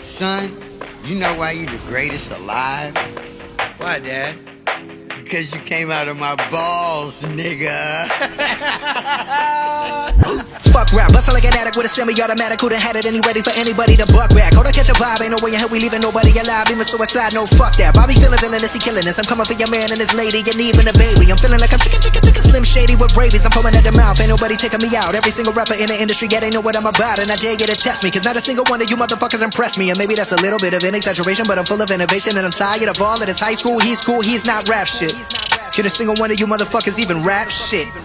Son, you know why you the greatest alive? Why, Dad? Because you came out of my balls, nigga. Fuck rap, bustle like an addict with a semi-automatic. Who done had it and he ready for anybody to buck back. Hold on, catch a vibe, ain't no way in hell we leaving nobody alive. Even suicide, no fuck that. Bobby feeling villainous, he killing us. I'm coming for your man and his lady, and even a baby. I'm feeling like I'm chicken Slim Shady with rabies. I'm foaming at the mouth, ain't nobody taking me out. Every single rapper in the industry, yeah, they know what I'm about. And I dare you to test me, cause not a single one of you motherfuckers impress me. And maybe that's a little bit of an exaggeration, but I'm full of innovation. And I'm tired of all of this high school, he's cool, he's not rap shit. Should a single one of you motherfuckers even rap shit?